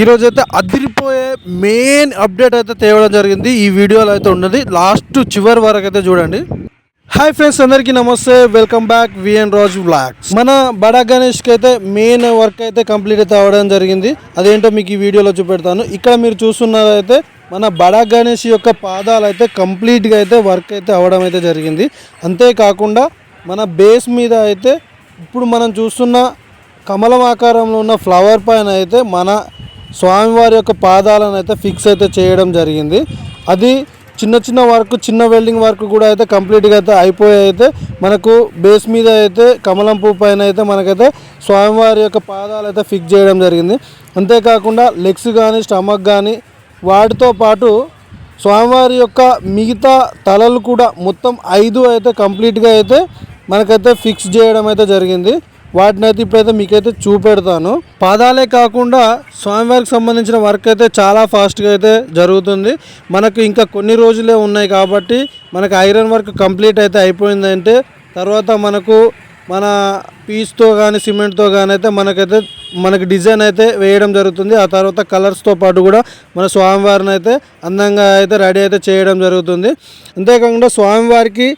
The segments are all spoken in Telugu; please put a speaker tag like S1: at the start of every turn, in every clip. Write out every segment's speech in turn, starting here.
S1: ఈరోజు అయితే అదిరిపోయే మెయిన్ అప్డేట్ అయితే తేవడం జరిగింది. ఈ వీడియోలో అయితే ఉన్నది, లాస్ట్ చివరి వరకు అయితే చూడండి. హాయ్ ఫ్రెండ్స్, అందరికీ నమస్తే, వెల్కమ్ బ్యాక్ విఎన్ రాజు వ్లాగ్స్. మన బడా గణేష్కి అయితే మెయిన్ వర్క్ అయితే కంప్లీట్ అయితే అవ్వడం జరిగింది. అదేంటో మీకు ఈ వీడియోలో చూపెడతాను. ఇక్కడ మీరు చూస్తున్నదైతే మన బడా గణేష్ యొక్క పాదాలు అయితే కంప్లీట్గా అయితే వర్క్ అయితే అవ్వడం అయితే జరిగింది. అంతేకాకుండా మన బేస్ మీద అయితే ఇప్పుడు మనం చూస్తున్న కమలం ఆకారంలో ఉన్న ఫ్లవర్ పైన అయితే మన స్వామివారి యొక్క పాదాలను అయితే ఫిక్స్ అయితే చేయడం జరిగింది. అది చిన్న చిన్న వర్క్, చిన్న వెల్డింగ్ వర్క్ కూడా అయితే కంప్లీట్గా అయితే అయిపోయి అయితే మనకు బేస్ మీద అయితే కమలం పువ్వు పైన అయితే మనకైతే స్వామివారి యొక్క పాదాలు అయితే ఫిక్స్ చేయడం జరిగింది. అంతేకాకుండా లెగ్స్ కానీ స్టమక్ కానీ వాటితో పాటు స్వామివారి యొక్క మిగతా తలలు కూడా మొత్తం 5 అయితే కంప్లీట్గా అయితే మనకైతే ఫిక్స్ చేయడం అయితే జరిగింది. వాటిని అయితే ఇప్పుడైతే మీకైతే చూపెడతాను. పాదాలే కాకుండా స్వామివారికి సంబంధించిన వర్క్ అయితే చాలా ఫాస్ట్గా అయితే జరుగుతుంది. మనకు ఇంకా కొన్ని రోజులే ఉన్నాయి కాబట్టి మనకు ఐరన్ వర్క్ కంప్లీట్ అయితే అయిపోయిందంటే తర్వాత మన పీస్తో కానీ సిమెంట్తో కానీ అయితే మనకి డిజైన్ అయితే వేయడం జరుగుతుంది. ఆ తర్వాత కలర్స్తో పాటు కూడా మన స్వామివారిని అయితే అందంగా అయితే రెడీ అయితే చేయడం జరుగుతుంది. అంతేకాకుండా స్వామివారికి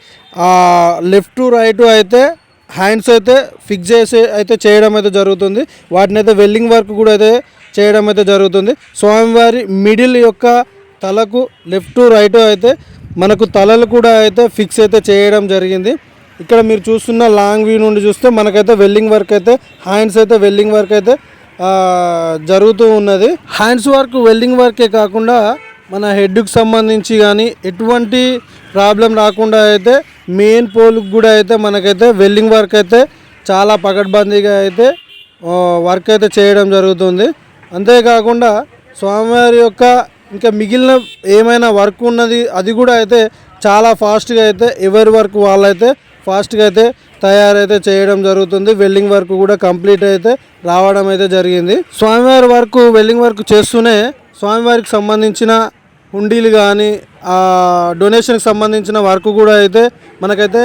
S1: లెఫ్ట్ టు రైట్ అయితే హ్యాండ్స్ అయితే ఫిక్స్ చేసి అయితే చేయడం అయితే జరుగుతుంది. వాటిని అయితే వెల్డింగ్ వర్క్ కూడా అయితే చేయడం అయితే జరుగుతుంది. స్వామివారి మిడిల్ యొక్క తలకు లెఫ్ట్ టు రైట్ అయితే మనకు తలలు కూడా అయితే ఫిక్స్ అయితే చేయడం జరిగింది. ఇక్కడ మీరు చూస్తున్న లాంగ్ వ్యూ నుండి చూస్తే మనకైతే వెల్డింగ్ వర్క్ అయితే హ్యాండ్స్ అయితే వెల్డింగ్ వర్క్ అయితే జరుగుతూ ఉన్నది. హ్యాండ్స్ వర్క్ వెల్డింగ్ వర్కే కాకుండా మన హెడ్కి సంబంధించి కానీ ఎటువంటి ప్రాబ్లం రాకుండా అయితే మెయిన్ పోల్కి కూడా అయితే మనకైతే వెల్డింగ్ వర్క్ అయితే చాలా పకడ్బందీగా అయితే వర్క్ అయితే చేయడం జరుగుతుంది. అంతేకాకుండా స్వామివారి యొక్క ఇంకా మిగిలిన ఏమైనా వర్క్ ఉన్నది అది కూడా అయితే చాలా ఫాస్ట్గా అయితే ఎవరి వర్క్ వాళ్ళైతే ఫాస్ట్గా అయితే తయారైతే చేయడం జరుగుతుంది. వెల్డింగ్ వర్క్ కూడా కంప్లీట్ అయితే రావడం అయితే జరిగింది. స్వామివారి వర్క్ వెల్డింగ్ వర్క్ చేస్తూనే స్వామివారికి సంబంధించిన హుండీలు కానీ డొనేషన్కి సంబంధించిన వర్క్ కూడా అయితే మనకైతే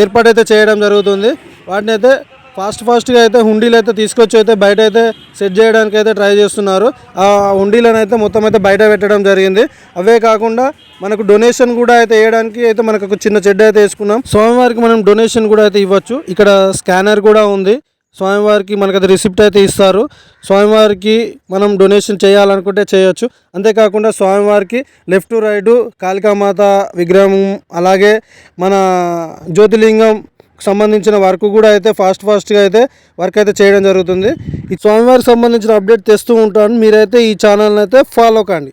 S1: ఏర్పాటైతే చేయడం జరుగుతుంది. వాటిని అయితే ఫాస్ట్గా అయితే హుండీలు అయితే తీసుకొచ్చి అయితే బయట అయితే సెట్ చేయడానికి అయితే ట్రై చేస్తున్నారు. ఆ హుండీలను అయితే మొత్తం అయితే బయట పెట్టడం జరిగింది. అవే కాకుండా మనకు డొనేషన్ కూడా అయితే వేయడానికి అయితే మనకు ఒక చిన్న చెడ్డ అయితే వేసుకున్నాం. స్వామివారికి మనం డొనేషన్ కూడా అయితే ఇవ్వచ్చు. ఇక్కడ స్కానర్ కూడా ఉంది. స్వామివారికి మనకైతే రిసిప్ట్ అయితే ఇస్తారు. స్వామివారికి మనం డొనేషన్ చేయాలనుకుంటే చేయొచ్చు. అంతేకాకుండా స్వామివారికి లెఫ్ట్ టు రైట్ కాళికామాత విగ్రహం అలాగే మన జ్యోతిలింగం సంబంధించిన వర్క్ కూడా అయితే ఫాస్ట్గా అయితే వర్క్ అయితే చేయడం జరుగుతుంది. ఈ స్వామివారికి సంబంధించిన అప్డేట్ తెస్తూ ఉంటాను. మీరైతే ఈ ఛానల్ని అయితే ఫాలో కండి.